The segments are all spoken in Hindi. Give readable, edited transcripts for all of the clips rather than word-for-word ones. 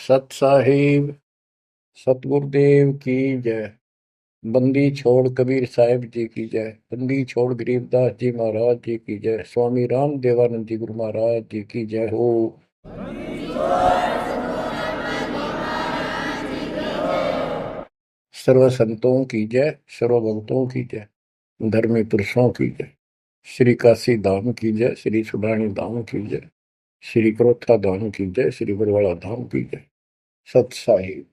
सत साहिब सतगुरुदेव की जय। बंदी छोड़ कबीर साहिब जी की जय। बंदी छोड़ गरीबदास जी महाराज जी की जय। स्वामी राम देवानंद जी गुरु महाराज जी की जय हो। सर्व संतों की जय, सर्व भक्तों की जय, धर्मी पुरुषों की जय। श्री काशी धाम की जय, श्री सुडानी धाम की जय, श्री क्रोथा धाम की जय, श्री बरवाड़ा धाम की जय। सत साहिब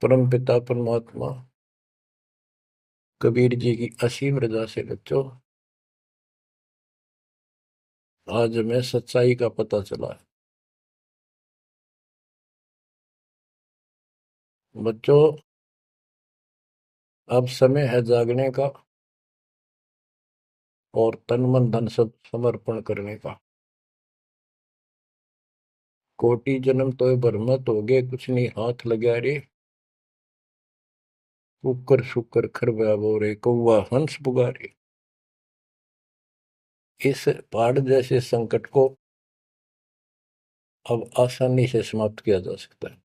परम पिता परमात्मा कबीर जी की असीम रजा से बच्चों आज हमें सच्चाई का पता चला है। बच्चों अब समय है जागने का और तन मन धन सब समर्पण करने का। कोटि जन्म तो भरमत हो गए, कुछ नहीं हाथ लगा रे। कुकर शुकर खरबा बोरे, कौवा हंस पुगारे। इस पहाड़ जैसे संकट को अब आसानी से समाप्त किया जा सकता है,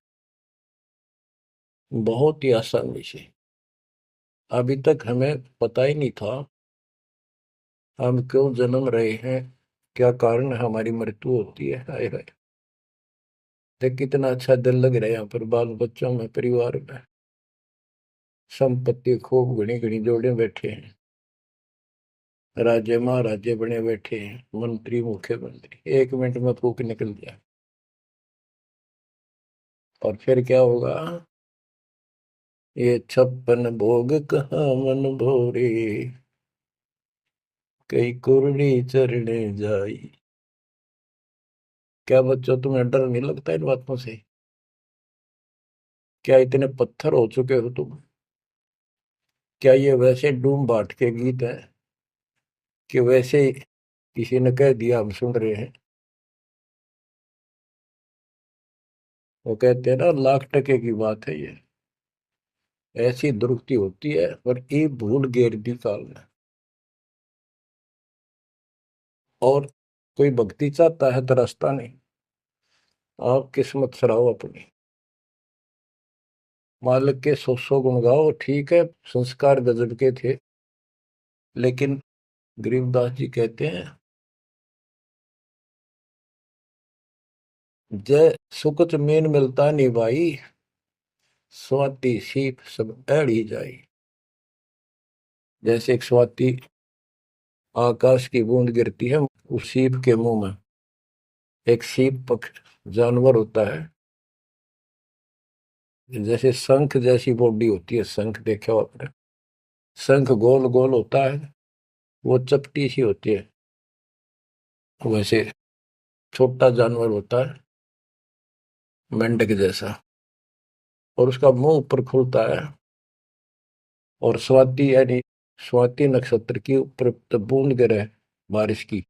बहुत ही आसानी से। अभी तक हमें पता ही नहीं था हम क्यों जन्म रहे हैं, क्या कारण है हमारी मृत्यु होती है। हाय हाय, देख कितना अच्छा दिल लग रहा है यहाँ पर, बाल बच्चों में, परिवार में। संपत्ति खूब घनी घनी जोड़े बैठे हैं, राजे महाराजे बने बैठे हैं, मंत्री मुख्यमंत्री। एक मिनट में फूक निकल जाए और फिर क्या होगा। ये 56 भोग कहाँ मन भोरे, कई कुर्री चरणे जाई। क्या बच्चों तुम्हें डर नहीं लगता इन बातों से? क्या इतने पत्थर हो चुके हो तुम? क्या ये वैसे डूम बाट के गीत हैं कि वैसे ही किसी ने कह दिया हम सुन रहे हैं? वो कहते हैं ना, लाख टके की बात है ये। ऐसी दुरुक्ति होती है पर ये भूल गेर दी काल ने। और कोई भक्ति चाहता है तो रास्ता नहीं। आप किस्मत सराहो अपनी, मालिक के 100 गुण गाओ। ठीक है, संस्कार गजब के थे, लेकिन गरीबदास जी कहते हैं, जय सुकुच मेन मिलता नहीं भाई, स्वाति सीप सब एड़ी जाई। जैसे एक स्वाति आकाश की बूंद गिरती है उस सीप के मुंह में। एक सीप पक्ष जानवर होता है, जैसे शंख जैसी बॉडी होती है। शंख देखा हो आपने? शंख गोल गोल होता है, वो चपटी सी होती है। वैसे छोटा जानवर होता है, मेंढक जैसा, और उसका मुंह ऊपर खुलता है। और स्वाति यानी स्वाति नक्षत्र की ऊपर जब बूंद गिरे बारिश की,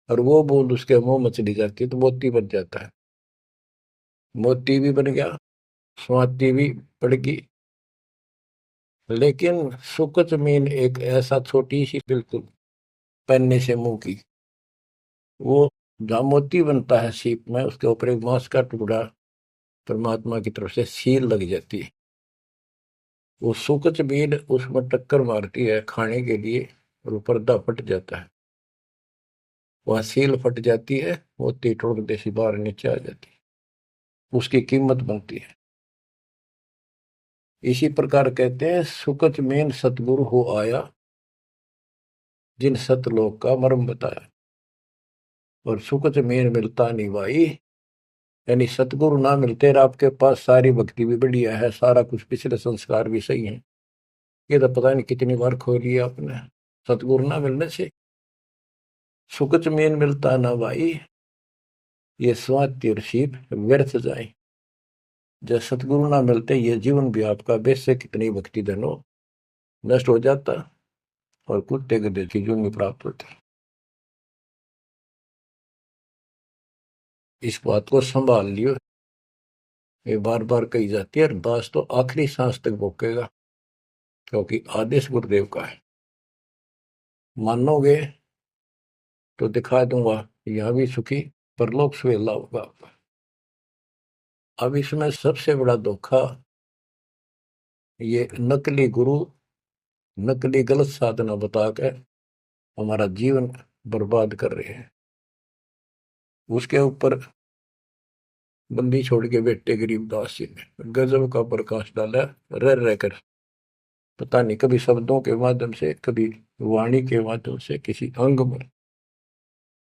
और वो बूंद उसके मुंह में चली जाती है तो मोती बन जाता है। मोती भी बन गया, स्वाति भी पड़ गई। लेकिन सुकच मीन एक ऐसा छोटी सी, बिल्कुल पन्ने से मुंह की, वो जहाँ मोती बनता है सीप में, उसके ऊपर एक मांस का टुकड़ा परमात्मा की तरफ से सील लग जाती है। वो सुकच मीन उसमें टक्कर मारती है खाने के लिए, और वो पर्दा फट जाता है। वह सील फट जाती है, मोती टुकड़े से बाहर नीचे आ जाती है, उसकी कीमत बनती है। इसी प्रकार कहते हैं, सुकच मेन सतगुरु हो आया, जिन सतलोक का मर्म बताया। और सुकच मेन मिलता नहीं भाई, यानी सतगुरु ना मिलते और आपके पास सारी भक्ति भी बढ़िया है, सारा कुछ पिछले संस्कार भी सही है, ये तो पता नहीं कितनी बार खो लिया आपने। सतगुरु ना मिलने से सुकच मेन मिलता ना भाई, ये स्वाति और सीप व्यर्थ जाए। जब सतगुरु ना मिलते, ये जीवन भी आपका वैसे कितनी भक्ति धन हो नष्ट हो जाता, और कुत्ते गधे की जूनी प्राप्त होती। इस बात को संभाल लियो, ये बार बार कही जाती है, और दास तो आखिरी सांस तक भोगेगा, क्योंकि आदेश गुरुदेव का है। मानोगे तो दिखा दूंगा, यहाँ भी सुखी परलोक सुहेला होगा आपका। अब इसमें सबसे बड़ा धोखा ये नकली गुरु, नकली गलत साधना बता के हमारा जीवन बर्बाद कर रहे हैं। उसके ऊपर बंदी छोड़ के बेटे गरीबदास जी ने गजब का प्रकाश डाला, रह रहकर। पता नहीं कभी शब्दों के माध्यम से, कभी वाणी के माध्यम से, किसी अंग में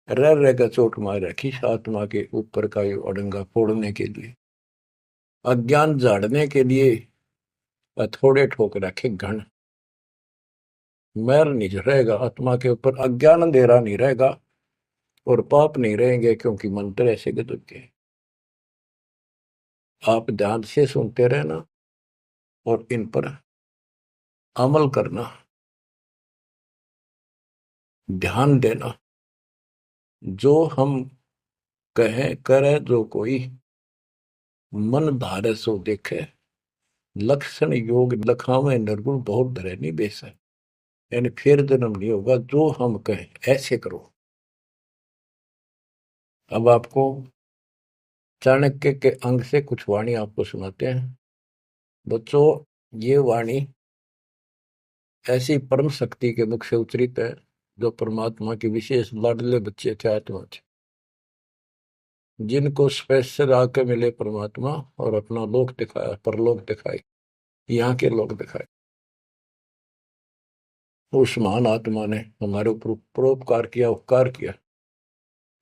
रह रहकर चोट मार रखी आत्मा के ऊपर का ये अड़ंगा फोड़ने के लिए, अज्ञान झाड़ने के लिए। थोड़े ठोक रखे घन, मैल नहीं रहेगा आत्मा के ऊपर, अज्ञान अंधेरा नहीं रहेगा और पाप नहीं रहेंगे, क्योंकि मंत्र ऐसे गजब के। आप ध्यान से सुनते रहना और इन पर अमल करना, ध्यान देना। जो हम कहें करे जो कोई, मन धारे सो देखे, लक्षण योग लखावे निर्गुण बहुत धरे नहीं बेस है। यानी फिर जन्म नहीं होगा, जो हम कहें ऐसे करो। अब आपको चाणक्य के अंग से कुछ वाणी आपको सुनाते हैं। बच्चों, ये वाणी ऐसी परम शक्ति के मुख से उच्चरित है, जो परमात्मा के विशेष लाडले बच्चे थे आत्मा थे, जिनको स्पेशल आके मिले परमात्मा और अपना लोक दिखाया, परलोक दिखाई, यहाँ के लोक दिखाए। उस महान आत्मा ने हमारे ऊपर परोपकार किया, उपकार किया।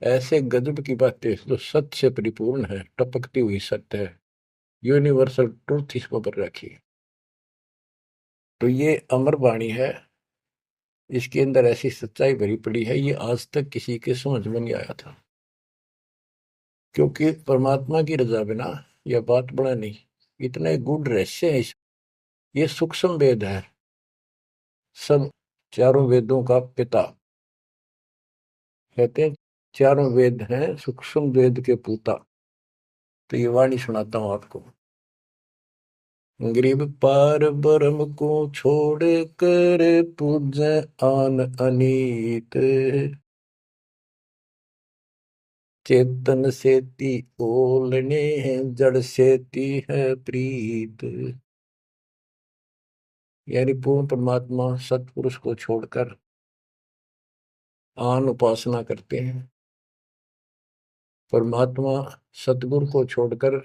ऐसे गजब की बातें जो सत्य से परिपूर्ण है, टपकती हुई सत्य है, यूनिवर्सल ट्रूथ इसको पर रखी। तो ये अमर वाणी है, इसके अंदर ऐसी सच्चाई भरी पड़ी है, ये आज तक किसी के समझ में नहीं आया था। क्योंकि परमात्मा की रजा बिना यह बात बड़ा नहीं। इतने गूढ़ रहस्य है ये सूक्ष्म वेद है, सब चारों वेदों का पिता कहते हैं। चारों वेद हैं सूक्ष्म वेद के पूता। तो ये वाणी सुनाता हूं आपको। गरीब पार ब्रह्म को छोड़ कर पूजे आन अनीत, चेतन सेती ओलने जड़ सेती है प्रीत। यानी पूर्ण परमात्मा सतपुरुष को छोड़कर आन उपासना करते हैं। परमात्मा सतगुरु को छोड़कर,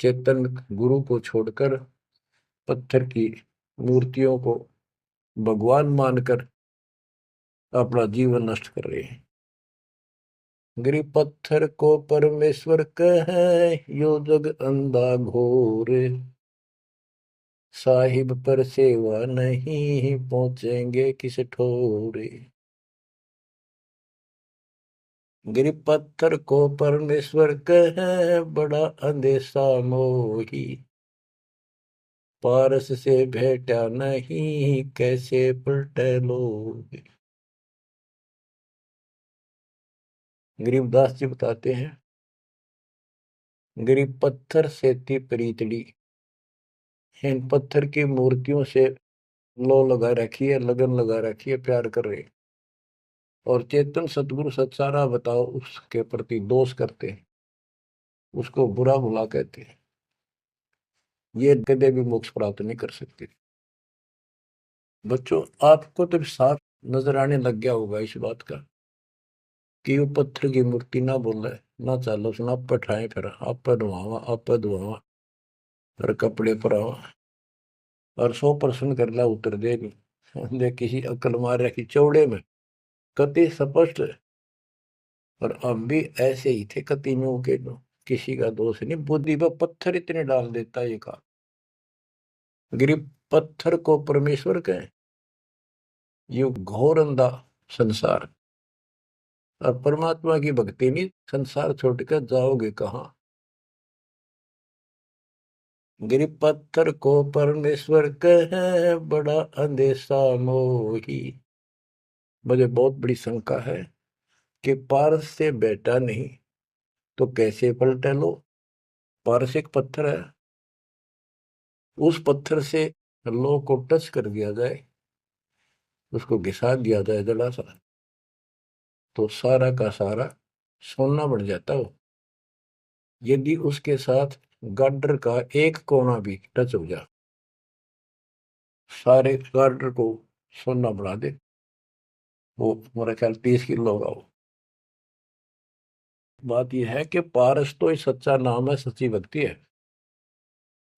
चेतन गुरु को छोड़कर पत्थर की मूर्तियों को भगवान मानकर अपना जीवन नष्ट कर रहे हैं। गरीब पत्थर को परमेश्वर कहे, यो जग अंधा घोर, साहिब पर सेवा नहीं पहुंचेंगे किस ठोरे। गरीब पत्थर को परमेश्वर कहे, बड़ा अंदेशा मोही, पारस से भेटा नहीं कैसे पलटे लोग। गरीबदास जी बताते हैं, गरीब पत्थर से थी प्रीतड़ी, इन पत्थर की मूर्तियों से लो लगा रखी है, लगन लगा रखी है, प्यार कर रहे। और चेतन सतगुरु सत्सारा बताओ उसके प्रति दोष करते हैं, उसको बुरा भुला कहते हैं। ये कदे भी मोक्ष प्राप्त नहीं कर सकते। बच्चों, आपको तो साफ नजर आने लग गया होगा इस बात का कि वो पत्थर की मूर्ति ना बोले, ना चालो सुना, आप पठाए फिर आप धुआवा, आप धुआवा, फिर कपड़े पर आवा और 100% कर ला उतर दे नहीं। दे किसी अकल मार रखी चौड़े में, कति स्पष्ट। और अब भी ऐसे ही थे कतियों के, किसी का दोष नहीं, बुद्धि पर पत्थर इतने डाल देता ये का। गरीब पत्थर को परमेश्वर कहें, ये घोर अंधा संसार। और परमात्मा की भक्ति नहीं, संसार छोड़कर जाओगे कहाँ। गरीब पत्थर को परमेश्वर कहे, बड़ा अंदेशा मोही। मुझे बहुत बड़ी शंका है कि पारस से बेटा नहीं तो कैसे पलटे लो। पारस एक पत्थर है, उस पत्थर से लो को टच कर दिया जाए, उसको घिसा दिया जाए जरा सा, तो सारा का सारा सोना बन जाता हो। यदि उसके साथ गार्डर का एक कोना भी टच हो जाए, सारे गार्डर को सोना बना दे, वो मेरा ख्याल 30 किलो होगा वो। बात यह है कि पारस तो ही सच्चा नाम है, सच्ची भक्ति है।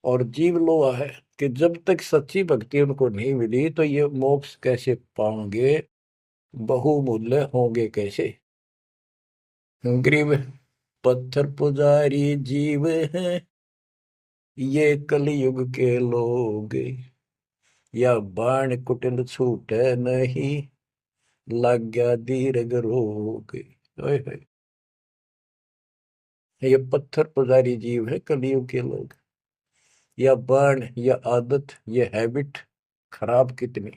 और जीव लोहा है कि जब तक सच्ची भक्ति उनको नहीं मिली तो ये मोक्ष कैसे पाएंगे, बहुमूल्य होंगे कैसे। गरीब पत्थर पुजारी जीव हैं ये कलयुग के लोग, या बाण कुटिल छूटे नहीं, लग गया दीर्घ रोग। ओए होए, ये पत्थर पुजारी जीव है कलयुग के लोग, या बाण या आदत, ये हैबिट खराब कितनी,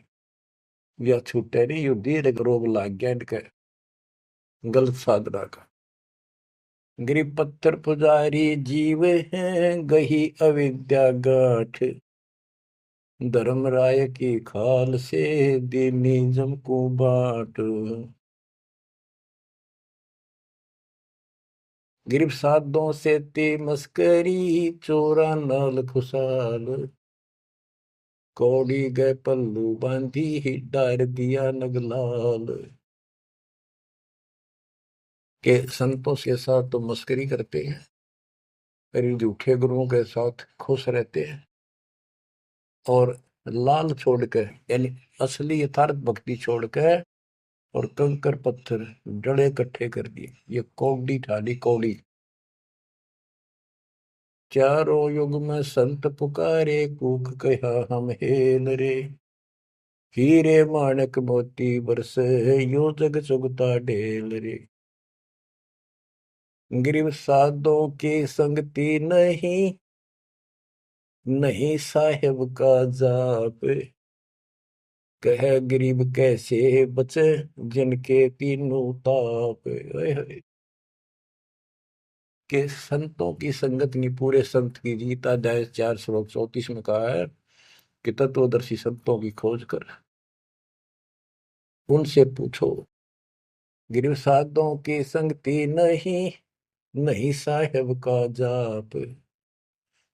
या छूटे नहीं, यू दीर्घ रोग लग गया इनके गलत साधना का। गरीब पत्थर पुजारी जीव हैं गही अविद्या गाठ, धर्मराय की खाल से दीनिज्म को बाट। गिरब साधों से ते मस्करी, चोरा नाल खुशाल, कौड़ी गए पल्लू बांधी ही डार दिया नगलाल। के संतों के साथ तो मस्करी करते हैं, पर झूठे गुरुओं के साथ खुश रहते हैं, और लाल छोड़कर यानी असली यथार्थ भक्ति छोड़कर और कंकर पत्थर डले इकट्ठे कर दिए, ये कौड़ी ठाली कौड़ी। चारों युग में संत पुकारे, कूक कहा हम हेल रे, हीरे माणक मोती बरसे, यो जग चुगता ढेल रे। गिरव साधों की संगति नहीं, नहीं साहेब का जाप, कह गरीब कैसे बचे, जिनके तीनों ताप। ओए होए, के संतों की संगत नहीं, पूरे संत की जीत। अध्याय 4 श्लोक 34 में कहा है कि तत्वदर्शी संतों की खोज कर उनसे पूछो। गिरव साधों की संगति नहीं, नहीं साहेब का जाप,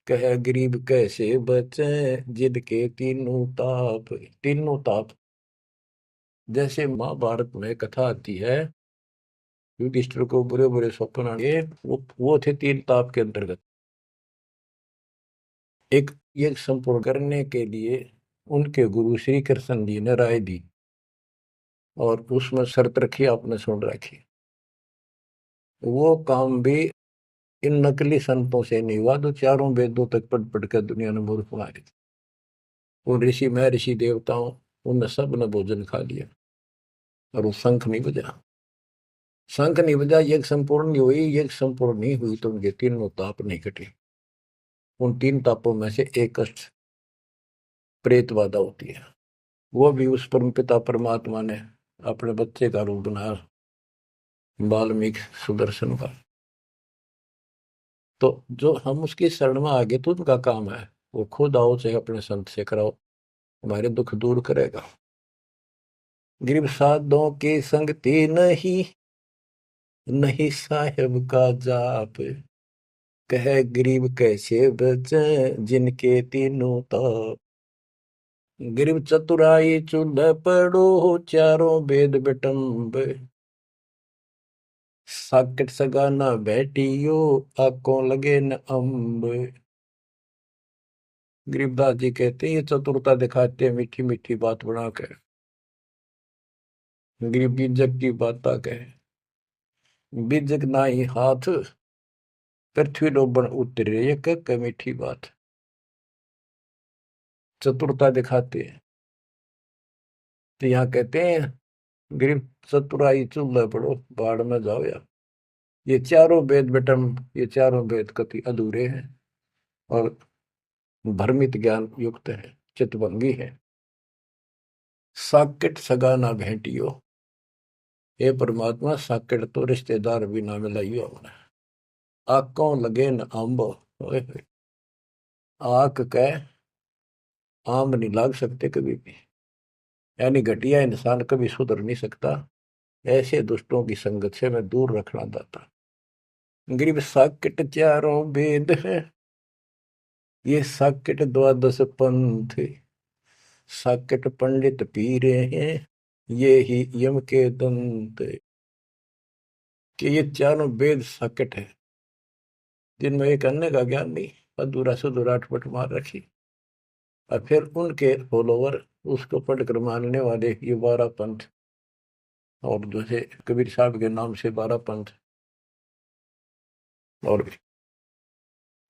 कह गरीब कैसे बचे, जिनके तीनों ताप। तीनों ताप, जैसे महाभारत में कथा आती है, युधिष्ठिर को बुरे बुरे स्वप्न आए, वो थे 3 ताप के अंतर्गत। एक ये संपूर्ण करने के लिए उनके गुरु श्री कृष्ण जी ने राय दी, और उसमें शर्त रखी, आपने सुन रखी। वो काम भी इन नकली संतों से नहीं हुआ, तो चारों वेदों तक पढ़ पढ़ कर दुनिया ने मूर्ख मारे थे। उन ऋषि में ऋषि देवताओं, उन सब ने भोजन खा लिया, और वो शंख नहीं बजा। शंख नहीं बजा, यज्ञ संपूर्ण नहीं हुई, यज्ञ संपूर्ण नहीं हुई तो उनके तीनों ताप नहीं कटे। उन 3 तापों में से एक कष्ट प्रेत बाधा होती है, वो भी उस परम पिता परमात्मा ने अपने बच्चे का रूप बनाया, वाल्मीकि सुदर्शन का। तो जो हम उसकी शरण में आगे तो उनका काम है, वो खुद आओ चाहे अपने संत से कराओ, हमारे दुख दूर करेगा। गरीब साधों की संगति नहीं, नहीं साहेब का जाप, कह गरीब कैसे बचे, जिनके तीनों ताप। गरीब चतुराई चूल्हे पड़ो, चारों वेद बिटम्ब, साकट सगाना बैठियो, आंखों लगे न अम्ब। गरीबदास जी कहते हैं ये चतुरता दिखाते हैं मीठी मीठी बात बनाकर, गरीब बीजक की बात कहे, बीजक ना ही हाथ, पृथ्वी डोबन उतरे, ये कह मीठी बात। चतुरता दिखाते हैं, तो यहाँ कहते हैं गरीब चतुराई चूल्हे पड़ो, बाढ़ में जाओ यार। ये चारों वेद बेटम, ये चारों वेद कति अधूरे हैं और भ्रमित ज्ञान युक्त है, चितभंगी है। साकेट सगा ना भेंटियो, हे परमात्मा साकेट तो रिश्तेदार भी ना मिलाइयो हमने। आंखों लगे न आंब, ओए होए, आंख कह आम नहीं लाग सकते कभी भी, यानी घटिया इंसान कभी सुधर नहीं सकता। ऐसे दुष्टों की संगत से मैं दूर रखना चाहता। गरीब साकेट चारों वेद है, ये साकेट द्वादश पंथ, साकेट पंडित पीरे हैं, ये ही यम के दंत। कि ये चारों वेद साकेट है, जिनमें एक अन्य का ज्ञान नहीं, अधूरा सुधूरा अटपट मार रखी, और फिर उनके फॉलोवर उसको पढ़कर मानने वाले ये 12 पंथ, और जैसे कबीर साहब के नाम से 12 पंथ, और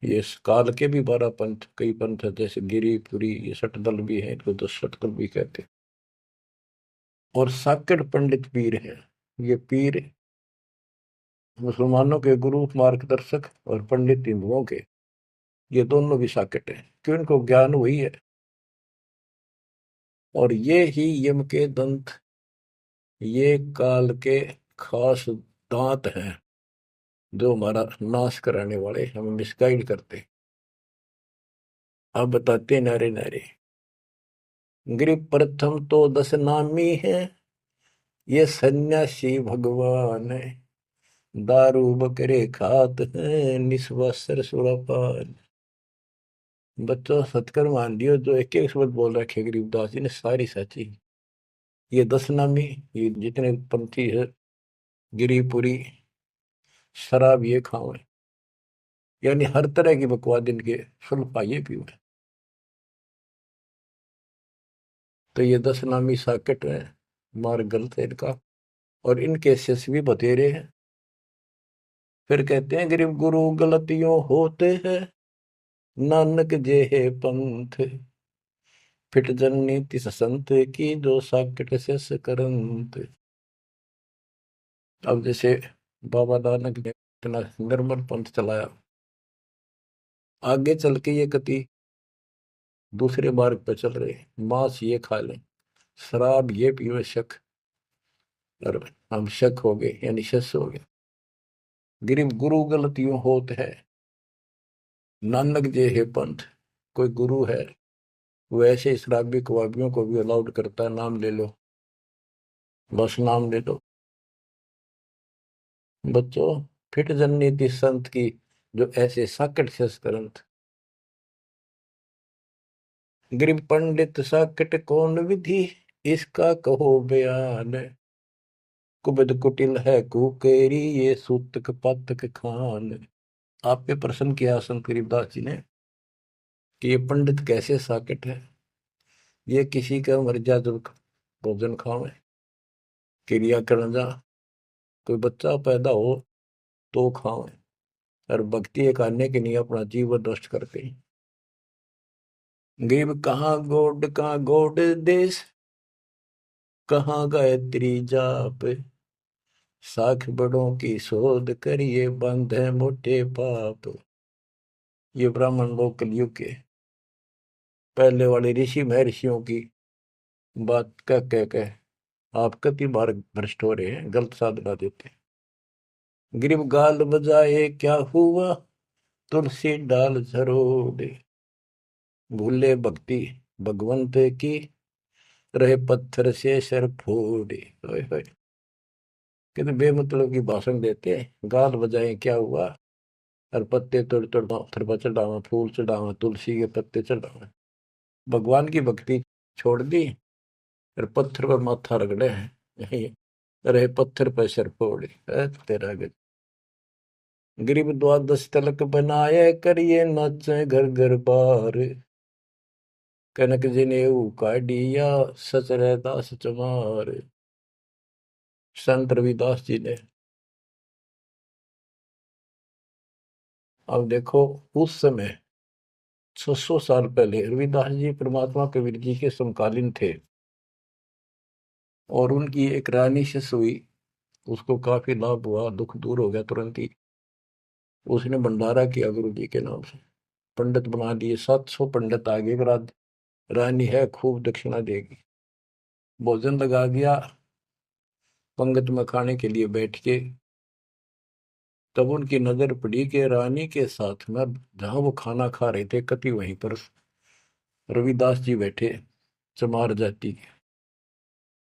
ये काल के भी 12 पंथ, कई पंथ है, जैसे गिरिपुरी, ये सटदल भी है, इनको 10 सटदल भी कहते हैं। और साकेट पंडित पीर है, ये पीर मुसलमानों के गुरु मार्गदर्शक, और पंडित हिंदुओं के, ये दोनों भी साकेट है, क्यों इनको ज्ञान वही है। और ये ही यम के दंत, ये काल के खास दांत हैं, जो हमारा नाश कराने वाले, हमें मिसगाइड करते। अब बताते नारे नारे। गिरि प्रथम तो 10 नामी है, ये सन्यासी भगवान है, दारू बकरे खात है, निस्वासर सुरापान। बच्चों सत्कर मान लियो, जो एक एक शब्द बोल रखे गरीबदास जी ने सारी सच्ची। ये 10 नामी, ये जितने पंथी है, गिरिपुरी, शराब ये खाओ, यानी हर तरह की बकवाद इनके सुन पाइए भी हुए। तो ये 10 नामी साकेट है, मार्ग गलत है इनका, और इनके शिष्य भी बतेरे हैं। फिर कहते हैं गरीब गुरु गलतियों होते हैं, नानक जे है पंथ, फिट जननी तिस संत की, जो साकेट शिष्य करंत। अब जैसे बाबा नानक ने इतना निर्मल पंथ चलाया, आगे चल के ये कति दूसरे मार्ग पर चल रहे, मांस ये खा लें, शराब ये पीवे शक, और हम शक हो गए, यानी शस हो गए। गरीब गुरु गलतियों होत है, नानक जे है पंथ। कोई गुरु है, वो ऐसे शराबी कबाबियों को भी अलाउड करता है, नाम ले लो, बस नाम ले लो। बच्चों फिट जननीति संत की, जो ऐसे साकट शस करंत। गरीब पंडित साकट कौन विधि, इसका कहो बयान, कुबद कुटिल है कुकेरी, ये सूतक पातक खान। आप पे प्रश्न किया संत गरीबदास जी ने कि ये पंडित कैसे साकेट है, ये किसी का मर्यादा भोजन खावे, क्रिया करना जा, कोई बच्चा पैदा हो तो खावे, और भक्ति करने के लिए अपना जीवन नष्ट करते हैं। गरीब कहाँ गोड देश, कहाँ गायत्री जाप, साख बड़ों की शोध करिए, बंधे मोटे पाप। ये ब्राह्मण लोग कलयुग के पहले वाले ऋषि महर्षियों की बात कह आप कति बार भ्रष्ट हो रहे हैं, गलत साधना देते हैं। गिरिब गाल बजाए क्या हुआ, तुलसी डाल झरोड़े, भूले भक्ति भगवंत की, रहे पत्थर से सर फोड़े। ओए होए, कितने बेमतलब की भाषण देते हैं। गाल बजाए क्या हुआ, और पत्ते तोड़ तोड़ पत्थर पर चढ़ावा, फूल चढ़ावा, तुलसी के पत्ते चढ़ावा, भगवान की भक्ति छोड़ दी, और पत्थर पर माथा रगड़े हैं, रहे पत्थर पर सर फोड़े। तेरा गज। गरीब द्वादश तलक बनाए, करिए नाचे घर घर बार, कनक जनेऊ काढ़िया, सच रहदास चमार। संत रविदास जी ने, अब देखो उस समय 600 साल पहले रविदास जी परमात्मा कबीर जी के समकालीन थे, और उनकी एक रानी शिष्य हुई, उसको काफी लाभ हुआ, दुख दूर हो गया तुरंत ही। उसने भंडारा किया गुरु जी के नाम से, पंडित बना दिए, 700 पंडित आगे, रानी है खूब दक्षिणा देगी। भोजन लगा दिया, पंगत में खाने के लिए बैठ के, तब उनकी नजर पड़ी कि रानी के साथ में जहां वो खाना खा रहे थे, कति वहीं पर रविदास जी बैठे, चमार जाति के।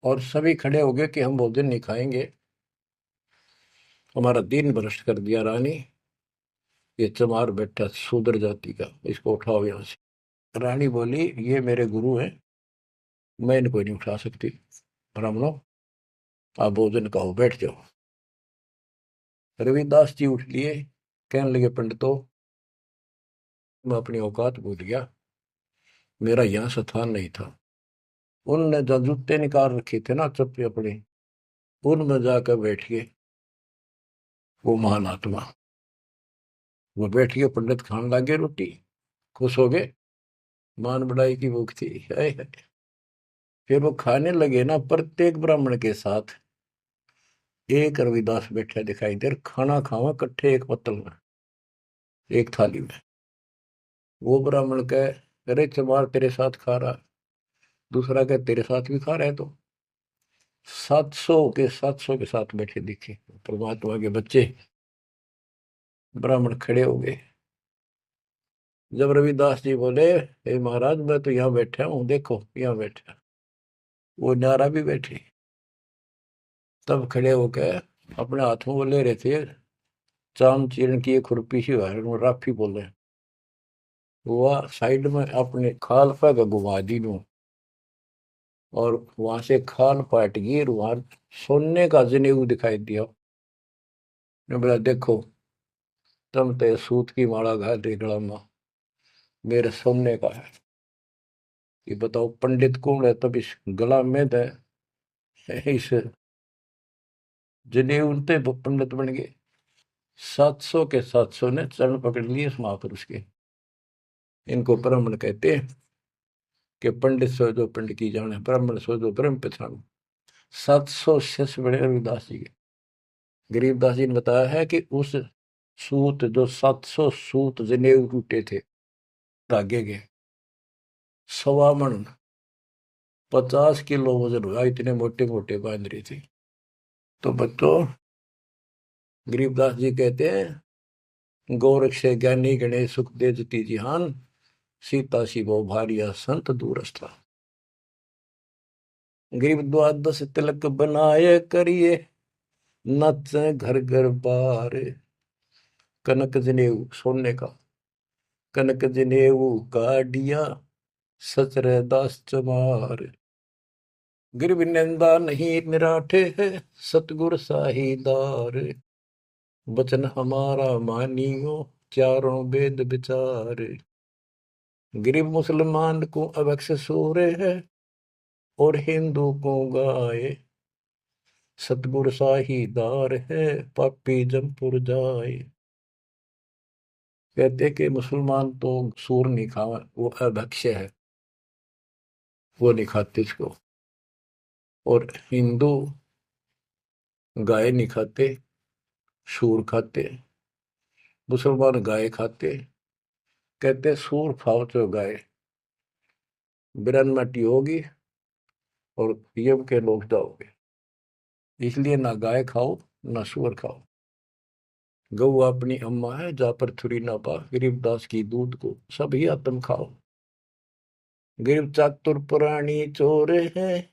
और सभी खड़े हो गए कि हम भोजन नहीं खाएंगे, हमारा दिन भ्रष्ट कर दिया रानी। ये चमार बैठा शूद्र जाति का, इसको उठाओ यहाँ से। रानी बोली ये मेरे गुरु हैं, मैं इनको नहीं उठा सकती। ब्राह्मणों आप भोजन कहो, बैठ जाओ। रविदास जी उठ लिए, कहने लगे पंडितों मैं अपनी औकात भूल गया, मेरा यहाँ स्थान नहीं था। उनने जो जूते निकाल रखे थे ना चप्पे अपने, उनमें जाकर बैठ गए वो महान आत्मा। वो बैठ गए, पंडित खाने लगे रोटी, खुश हो गए, मान बढ़ाई की भूख थी। हाय हाय। फिर वो खाने लगे ना, प्रत्येक ब्राह्मण के साथ एक रविदास बैठा दिखाई दे, खाना खावा इकट्ठे एक पत्तल में, एक थाली में। वो ब्राह्मण कहे अरे चमार तेरे साथ खा रहा, दूसरा कहे तेरे साथ भी खा रहा है। तो 700 के साथ बैठे दिखे परमात्मा के बच्चे। ब्राह्मण खड़े हो गए। जब रविदास जी बोले हे महाराज मैं तो यहाँ बैठा हूँ, देखो यहाँ बैठा, वो नारा भी बैठे। तब खड़े होकर अपने हाथ में वो ले रहे थे चाम चीरण की एक खुरपी सी राफी बोले, वो साइड में अपने खाल पर घुमा दी नू, और वहां से खाल पाट गई, वहां सोने का जनेऊ दिखाई दिया। ने बोला देखो तुम तो सूत की माला घाल रही गला में, मेरे सोने का है। ये बताओ पंडित कौन है, तब इस गला में दे इस जनेऊ ते पंडित बन गए। 700 ने चरण पकड़ लिए इस महापुरुष के। इनको ब्राह्मण कहते हैं कि पंडित सो जो पंडित की जाने, ब्राह्मण सो जो ब्रह्म पहचान। 700 शिष्य बड़े रविदास जी के। गरीबदास जी ने बताया है कि उस सूत जो 700 सूत जनेऊ टूटे थे धागे के, 1.25 मन 50 किलो वजन हुआ, इतने मोटे मोटे बांध रही थी। तो बच्चों गरीबदास जी कहते हैं गोरख से ज्ञानी गणेश सुख दे जती जिहान, सीता शिवो भारिया संत दूरस्था। गरीब द्वादश तिलक बनाए करिए, नच घर घर बार। कनक जनेऊ सोने का, कनक जनेऊ काडिया सचर दास चमार। गिरव निंदा नहीं निराठे है, सतगुर साहीदार। वचन हमारा मानियो, चारों वेद विचार। गरीब मुसलमान को अवक्ष सूरे है, और हिंदू को गाए। सतगुर साहीदार है, पापी जमपुर जाए। कहते कि मुसलमान तो सूर नहीं खावा, वो अभक्ष्य है, वो नहीं खाते इसको। और हिंदू गाय नहीं खाते, सूर खाते। मुसलमान गाय खाते। कहते सूर खाओ तो गाय बिरन मटी होगी और यम के लोग जाओगे, इसलिए ना गाय खाओ ना सूअर खाओ। गऊ अपनी अम्मा है, जा पर थुरी ना पा, गरीबदास की दूध को सभी आत्म खाओ। गरीब चातुर पुरानी चोर है,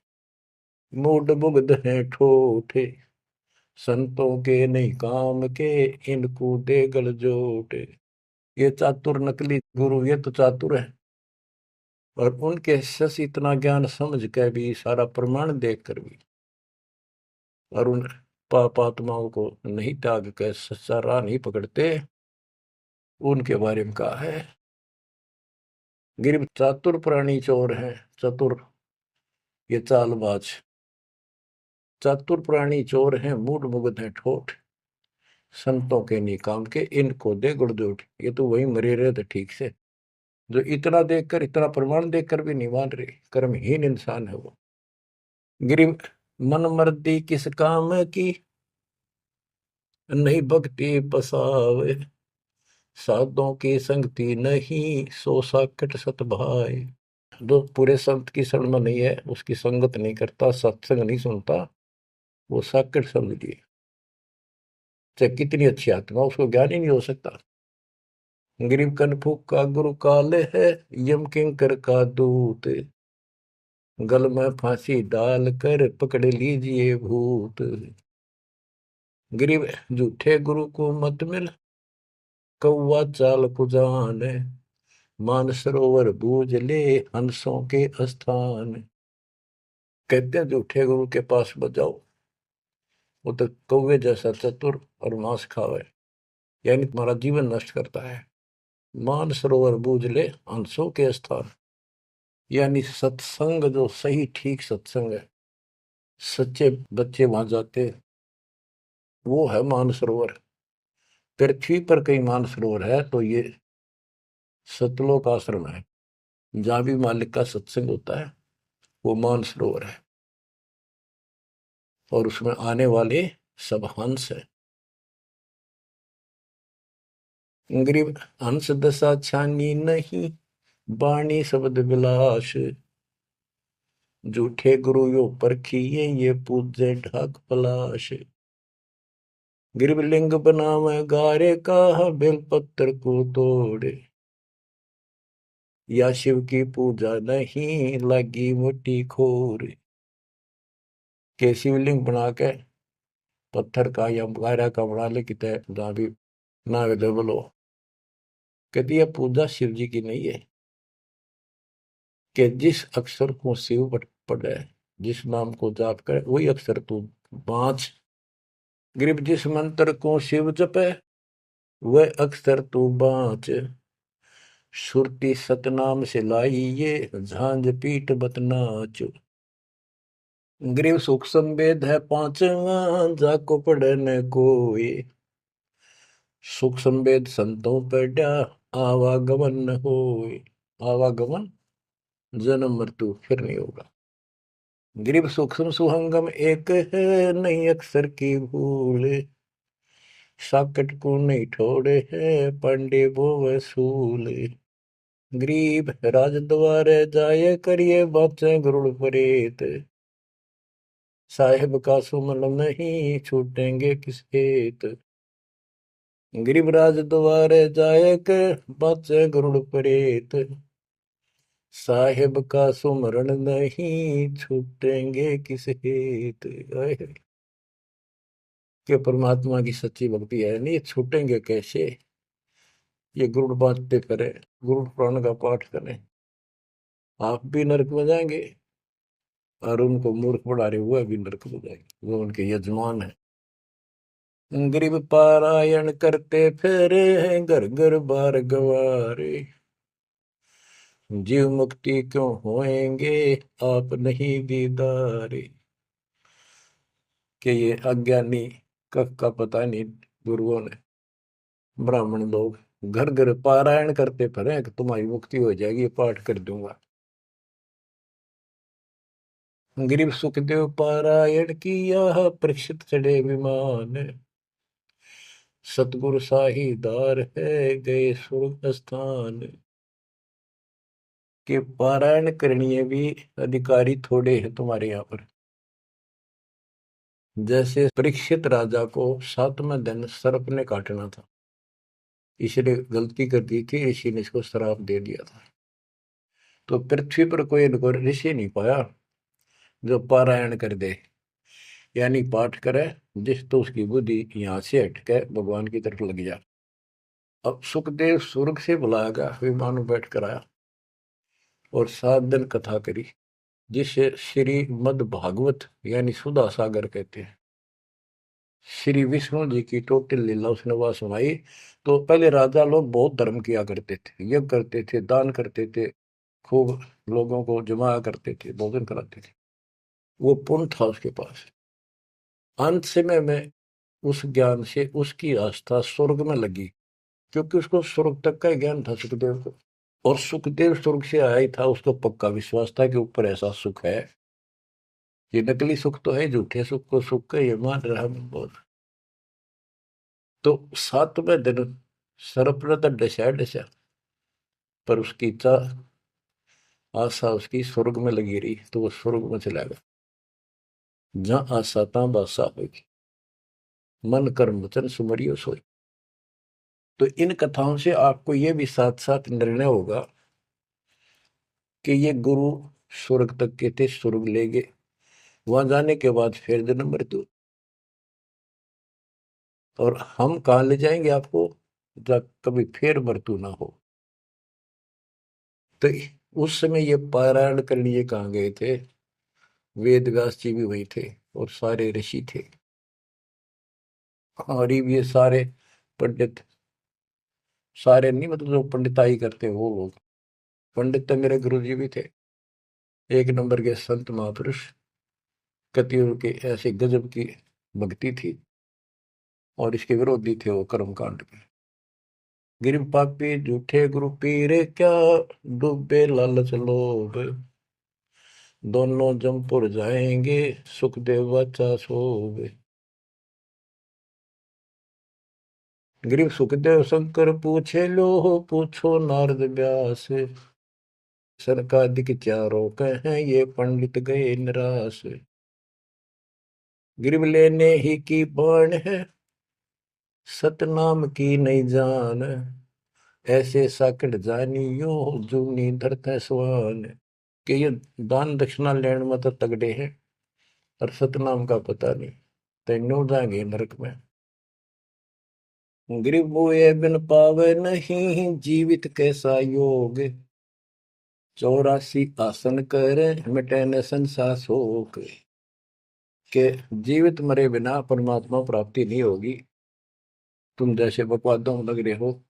मूड मुग्ध है ठोठे। संतों के नहीं काम के, इनको दे गल जोटे। ये चातुर नकली गुरु ये तो चातुर है, और उनके शिष्य इतना ज्ञान समझ के भी, सारा प्रमाण देख कर भी, और उन पाप आत्माओं को नहीं त्याग कर सच्चा राह नहीं पकड़ते। उनके बारे में कहा है गिर चातुर प्राणी चोर है। चतुर ये चालबाज, चातुर प्राणी चोर हैं, मूड मुग्ध है ठोठ। संतों के नहीं काम के, इनको दे गुड़जोट। ये तो वही मरे रहे थे ठीक से, जो इतना देखकर, इतना प्रमाण देखकर भी नहीं मान रहे, कर्महीन इंसान है वो। गिरी मन मर्दी किस काम की, नहीं भक्ति बसावे। साधों की संगति नहीं, सो साकट सत भाई। जो पूरे संत की शरण में नहीं है, उसकी संगत नहीं करता, सत्संग नहीं सुनता, वो साकट समझिए। चाहे कितनी अच्छी आत्मा, उसको ज्ञान ही नहीं हो सकता। गरीब कनफूक का गुरु काले है, यम किंकर का दूत। गल में फांसी डाल कर पकड़ लीजिए भूत। गरीब झूठे गुरु को मत मिल, कौवा चाल कुजान, मानसरोवर बूझ ले हंसों के स्थान। कहते हैं झूठे गुरु के पास बजाओ, वो तो कौवे जैसा चतुर और मांस खावे, यानी तुम्हारा जीवन नष्ट करता है। मानसरोवर बूझ ले हंसों के स्थान, यानी सत्संग जो सही ठीक सत्संग है, सच्चे बच्चे वहां जाते, वो है मानसरोवर। पृथ्वी पर कई मानसरोवर है, तो ये सतलोक आश्रम है, जहां भी मालिक का सत्संग होता है वो मानसरोवर है, और उसमें आने वाले सब हंस है। गरीब हंस दशा छानी नहीं, बाणी शब्द विलास। झूठे गुरु यो परखिए, ये पूजे ढाक पलाश। गिरब लिंग बनावे गारे का, बेलपत्र को तोड़े। या शिव की पूजा नहीं, लगी मोटी खोर। के शिवलिंग बना के पत्थर का या गारा का बना ले, कितने जहां भी ना अवेलेबल हो, कहती है पूजा शिव जी की नहीं है। कि जिस अक्षर को शिव पढ़े, जिस नाम को जाप करे, वही अक्षर तू बाँच। ग्रीब जिस मंत्र को शिव जपे, वह अक्षर तू बाँच। सुरती सतनाम से लाई ये, झांझ पीठ बतनाच। ग्रीव सुख संवेद है पांचवा, जाको पढ़े न कोई। सुख संवेद संतों पढ़ा, आवागमन न होए। आवागमन जन्म मृत्यु फिर नहीं होगा। गिरिव सूक्ष्म सुहंगम एक है, नहीं अक्षर की भूल। साकट को नहीं ठोड़े है, पांडे वो वसूल। गरीब राज द्वारे जाए, करिए बातें गरुड़ परेत। साहेब का सुमन नहीं, छूटेंगे किस हेत। गरीब राज द्वारे जाए, कर बातें गरुड़ परेत। साहेब का सुमरण नहीं, छूटेंगे किस हेत। कि परमात्मा की सच्ची भक्ति है नहीं, छूटेंगे कैसे। ये गुरुड़ बांटते करें, गुरुड़ पुराण का पाठ करें, आप भी नरक में जाएंगे, और उनको मूर्ख बना रहे हुए भी नरक में जाएंगे, वो उनके यजमान है। गरीब पारायण करते फेरे हैं, घर घर बार गवारे। जीव मुक्ति क्यों होएंगे, आप नहीं दीदारे। कि ये अज्ञानी कख का पता नहीं गुरुओं ने, ब्राह्मण लोग घर घर पारायण करते फिरे कि तुम्हारी मुक्ति हो जाएगी, पाठ कर दूंगा। गरीब सुखदेव पारायण किया, परीक्षित चढ़े विमान। सतगुरु साहीदार है, गए स्वर्ग स्थान। के पारायण करनी भी अधिकारी थोड़े हैं तुम्हारे यहाँ पर। जैसे परीक्षित राजा को 7वें दिन सर्प ने काटना था, इसलिए गलती कर दी थी, ऋषि ने इसको श्राप दे दिया था। तो पृथ्वी पर कोई इनको ऋषि नहीं पाया जो पारायण कर दे, यानी पाठ करे, जिस तो उसकी बुद्धि यहाँ से हटके भगवान की तरफ लग जा। अब सुखदेव स्वर्ग से बुलाया गया, विमान में बैठ कर आया और 7 दिन कथा करी, जिसे श्री मद भागवत यानी सुधा सागर कहते हैं। श्री विष्णु जी की टोटल लीला उसने वह सुनाई। तो पहले राजा लोग बहुत धर्म किया करते थे, यज्ञ करते थे, दान करते थे, खूब लोगों को जमाया करते थे, भोजन कराते थे, वो पुण्य था उसके पास। अंत समय में उस ज्ञान से उसकी आस्था स्वर्ग में लगी, क्योंकि उसको स्वर्ग तक का ज्ञान था सुखदेव को। और सुखदेव स्वर्ग से आया ही था, उसको पक्का विश्वास था कि ऊपर ऐसा सुख है। ये नकली सुख तो है, झूठे सुख को सुख का ये मान रहा बहुत। तो 7वें दिन सर्प ने तो डसा डसा, पर उसकी आशा उसकी स्वर्ग में लगी रही, तो वो स्वर्ग में चला गया। जहां आशा तहां बासा होगी, मन कर्म वचन सुमरियो सोई। तो इन कथाओं से आपको ये भी साथ साथ निर्णय होगा कि ये गुरु स्वर्ग तक के थे, स्वर्ग ले गए, वहां जाने के बाद फिर जन्म मृत्यु। और हम कहाँ ले जाएंगे आपको, जब कभी फिर मृत्यु ना हो। तो उस समय ये पारायण करने लिए कहाँ गए थे? वेद व्यास जी भी वही थे और सारे ऋषि थे, और ये सारे पंडित, सारे नहीं मतलब जो पंडिताई करते वो लोग। पंडित तो मेरे गुरु जी भी थे, एक नंबर के संत महापुरुष। कतियों के ऐसे गजब की भक्ति थी, और इसके विरोधी थे वो कर्म कांड के। गिर पापी झूठे गुरु पीरे क्या, डूबे लालच लोभ, दोनों जमपुर जाएंगे, सुखदेव वाचा सोवे। गिरीव सुखदेव शंकर पूछे लो, पूछो नारद व्यास, सरकादिक चारों कहें ये पंडित गए निराश। गिरीव लेने ही की बाण है, सतनाम की नहीं जान, ऐसे साकट जानियो, जूनी धरते स्वान। कि ये दान दक्षिणा लेने में तो तगड़े हैं, और सतनाम का पता नहीं, तेनों जाएंगे नरक में। गिरीव मुए बिन पावे नहीं, जीवित कैसा योग, 84 आसन करे, मिटे न संसार शोक। के जीवित मरे बिना परमात्मा प्राप्ति नहीं होगी। तुम जैसे बकवादों में लग रहे हो,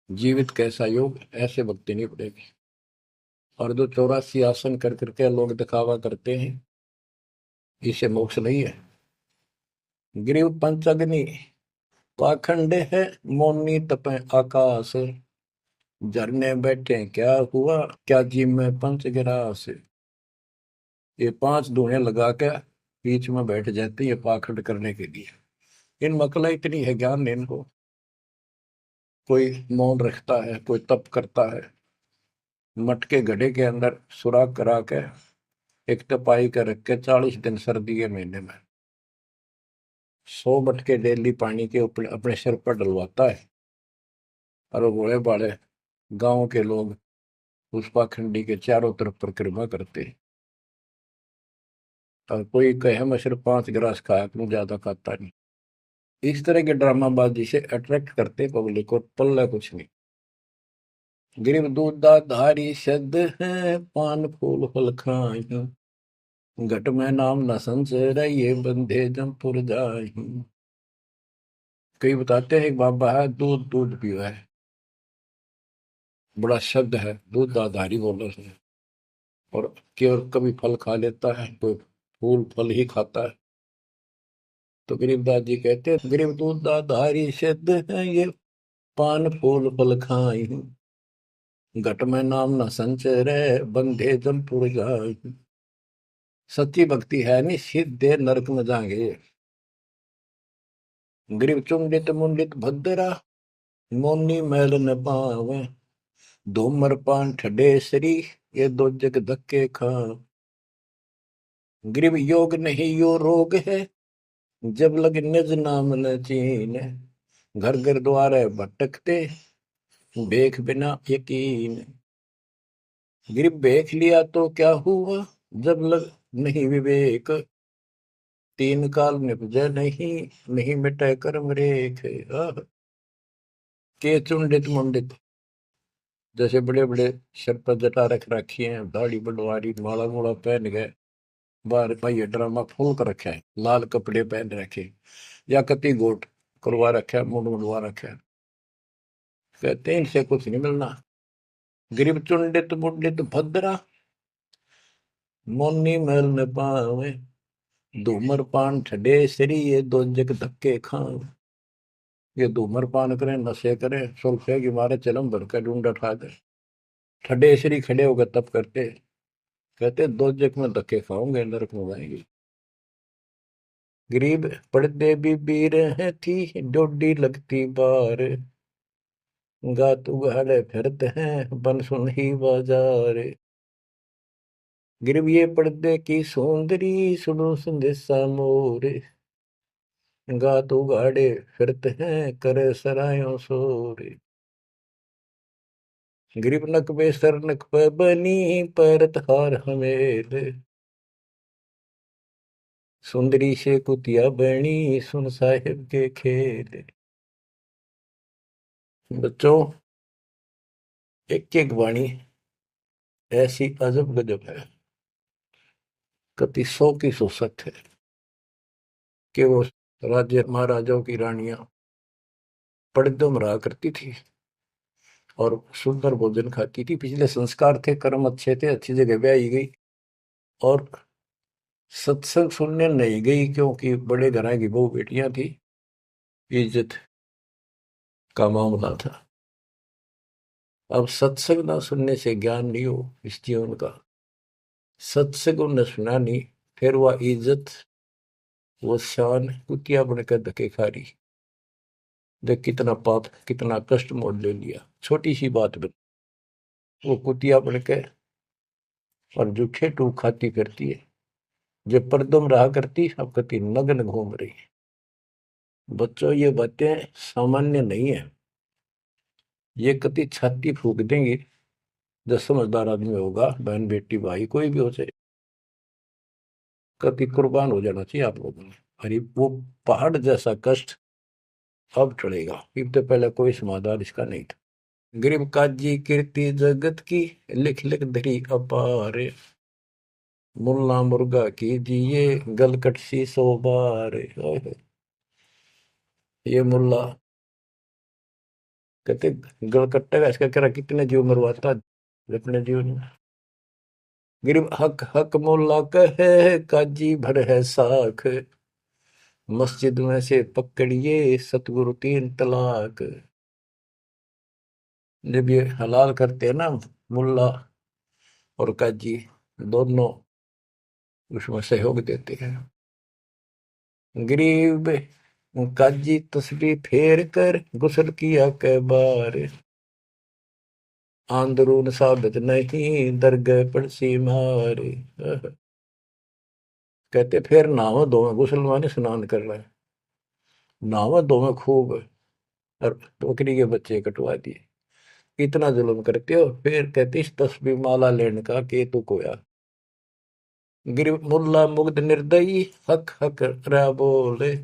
जीवित कैसा योग, ऐसे भक्ति नहीं पड़ेगी। और जो 84 आसन कर करके लोग दिखावा करते हैं, इसे मोक्ष नहीं है। गिरीव पंचअग्नि पाखंड है, मौनी तपे आकाश, झरने बैठे क्या हुआ, क्या जी में पंच गिरास। ये 5 धुएं लगा के बीच में बैठ जाते हैं, ये पाखंड करने के लिए। इन मकला इतनी है ज्ञान नहीं इनको। कोई मौन रखता है, कोई तप करता है, मटके घड़े के अंदर सुराख करा के एक तपाई कर रख के 40 दिन सर्दी के महीने में 100 मटके डेली पानी के ऊपर अपने सिर पर डलवाता है, और वो बड़े बड़े गांव के लोग उस पाखंडी के चारों तरफ परिक्रमा करते हैं। और कोई कहे मैं सिर्फ 5 गिलास खाया करूं, ज्यादा खाता नहीं। इस तरह के ड्रामाबाजी से अट्रैक्ट करते पब्लिक को, पल्ला कुछ नहीं। गिरिव दूधा धारी शब्द है, पान फूल फल खाई, घट में नाम न संचय, ये बंधे जमपुर जाई। कई बताते हैं एक बाबा है, दूध दूध पिया है, बड़ा शब्द है, दूध दाधारी बोलो से। और केवल कभी फल खा लेता है, कोई फूल फल ही खाता है। तो गरीबदास जी कहते हैं, गरीब दूध दाधारी शब्द है, ये पान फूल फल खाई, घट में नाम न संचय रहे, बंधे जमपुर जाई। सच्ची भक्ति है नहीं, सीधे नरक में जाएंगे। गरीब चुंडित मुंडित भद्रा, मोनी मैल न पावे, धूमर पान ठडेसरी, ये दो जग धक्के खा। गरीब योग नहीं यो रोग है, जब लग निज नाम न चीन, घर घर द्वारे भटकते, बेख बिना यकीन। गरीब बेख लिया तो क्या हुआ, जब लग नहीं विवेक, तीन काल निपजे नहीं, नहीं मिटे कर्म रेख। के चुंडित मुंडित, जैसे बड़े बड़े सिर पर जटा रख रखी है, दाढ़ी बड़वारी, माला मोला पहन गए, बाहर भाई ड्रामा फूल कर रखा है, लाल कपड़े पहन रखे, या कति गोट करवा रखा है, मुंड मुंडवा रखा है। कहते हैं इनसे कुछ नहीं मिलना। गरीब चुंडित मुंडित भद्रा, मोनी मैल न पावे, धूमर पान ठडे सरी, ये दो जग धक्के खाओ। ये धूमर पान करें, नशे करें, सुल्फे की मारे चलम भर कर ढूंढ उठा दे, ठडे सरी खड़े होकर तप करते, कहते दो जग में धक्के खाओगे, नरक में जाएंगे। गरीब पड़दे भी बीर है थी, डोडी लगती बार, गात उगाड़े फिरते हैं, बन सुन ही बाजार। गरीब ये पर्दे की सौंदरी, सुनो संदेशा मोर, गात उगाड़े फिरते हैं, करे सरायों शोर। गरीब नक पे सर नक पे बनी, पैरत हार हमेल, सुंदरी से कुतिया बनी, सुन साहिब के खेल। बच्चों, एक एक वाणी ऐसी अजब गजब है, कति सौ की सौ सत्य है कि वो राज्य महाराजाओं की रानियां पड़दम रहा करती थी और सुंदर भोजन खाती थी। पिछले संस्कार थे, कर्म अच्छे थे, अच्छी जगह ब्याही गई और सत्संग सुनने नहीं गई क्योंकि बड़े घरां की बहू बेटियां थी, इज्जत का मामला था। अब सत्संग ना सुनने से ज्ञान नहीं हो इस जीवन का, सत्संग उन्हें सुना नहीं, फिर वह इज्जत, वो शान कुतिया बनकर धके खा रही। देख कितना पाप, कितना कष्ट मोल ले लिया छोटी सी बात में। वो कुतिया बन के और जूठे टूक खाती फिरती है, जो परदम रहा करती अब कति नग्न घूम रही है। बच्चों, ये बातें सामान्य नहीं है, ये कति छाती फूक देंगी। जो समझदार आदमी होगा, बहन बेटी भाई कोई भी हो जाए, कति कुर्बान हो जाना चाहिए आप लोगों ने। अरे वो पहाड़ जैसा कष्ट अब टलेगा, इससे पहले कोई समाधान इसका नहीं था। गरीब काजी कीर्ति जगत की, लिख लिख धरी अपार, मुल्ला मुर्गा कीजिए गलकट सी सो बार। ये मुल्ला कहते गलकट्टे का इसका कह कितने जीव मरवाता अपने जीवन में। गरीब हक हक मुल्ला कहे काजी भर है साख, मस्जिद में से पकड़िए सतगुरु तीन तलाक। जब ये हलाल करते हैं ना, मुल्ला और काजी दोनों उसमें सहयोग देते हैं। गरीब काजी तस्बीह फेर कर गुस्ल किया कै बार, आंदरून साबित नहीं दरगह पड़सी मार। कहते फिर नहावा धोवे, गुस्ल माने स्नान कर रहे हैं, नहावा धोवे खूब और बकरी के बच्चे कटवा दिए। इतना जुल्म करते हो, फिर कहते इस तस्बीह माला लेने का के तू कोया। गिर मुल्ला मुग्ध निर्दयी हक हक रहा बोले,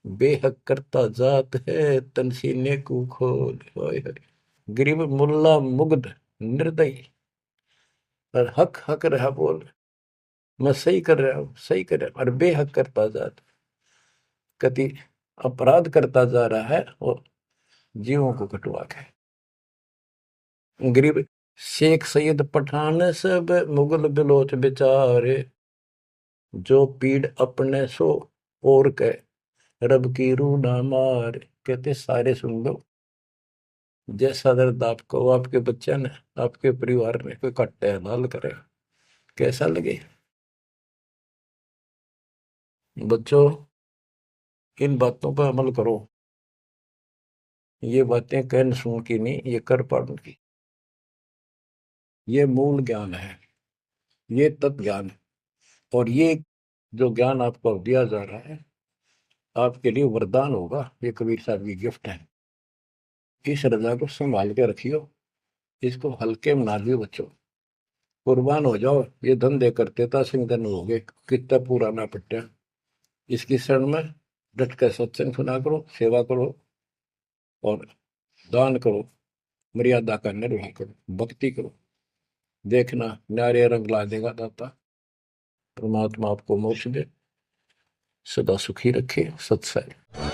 बेहक करता जात है तन सीने को खोल। हाय हाय। गरीब मुल्ला मुग्ध निर्दयी और हक हक रहा बोल, मैं सही कर रहा हूँ, सही कर रहा हूँ, और बेहक करता जात, कति अपराध करता जा रहा है और जीवों को कटवा के। गरीब शेख सैयद पठान सब मुगल बिलोच बेचारे, जो पीड़ अपने सो और के रब की रूह ना मार। कहते सारे सुन लो, जैसा दर्द आपको आपके बच्चे ने, आपके परिवार में कोई कट्टे हलाल करे, कैसा लगे। बच्चों, इन बातों पर अमल करो। ये बातें कहन सुन की नहीं, ये कर पाड़न की। ये मूल ज्ञान है, ये तत्व ज्ञान है। और ये जो ज्ञान आपको दिया जा रहा है, आपके लिए वरदान होगा। ये कबीर साहब की गिफ्ट है। इस रजा को संभाल के रखियो, इसको हल्के में ना दियो बच्चों। कुर्बान हो जाओ, ये धंधे करते था सिंह धन हो गए, कितना पुराना पट्टा। इसकी शरण में डट कर सत्संग सुना करो, सेवा करो और दान करो, मर्यादा का निर्वाह करो, भक्ति करो। देखना न्यारे रंग ला देगा दाता। परमात्मा आपको मोक्ष दे, सदा सुखी रखे। सत्संग।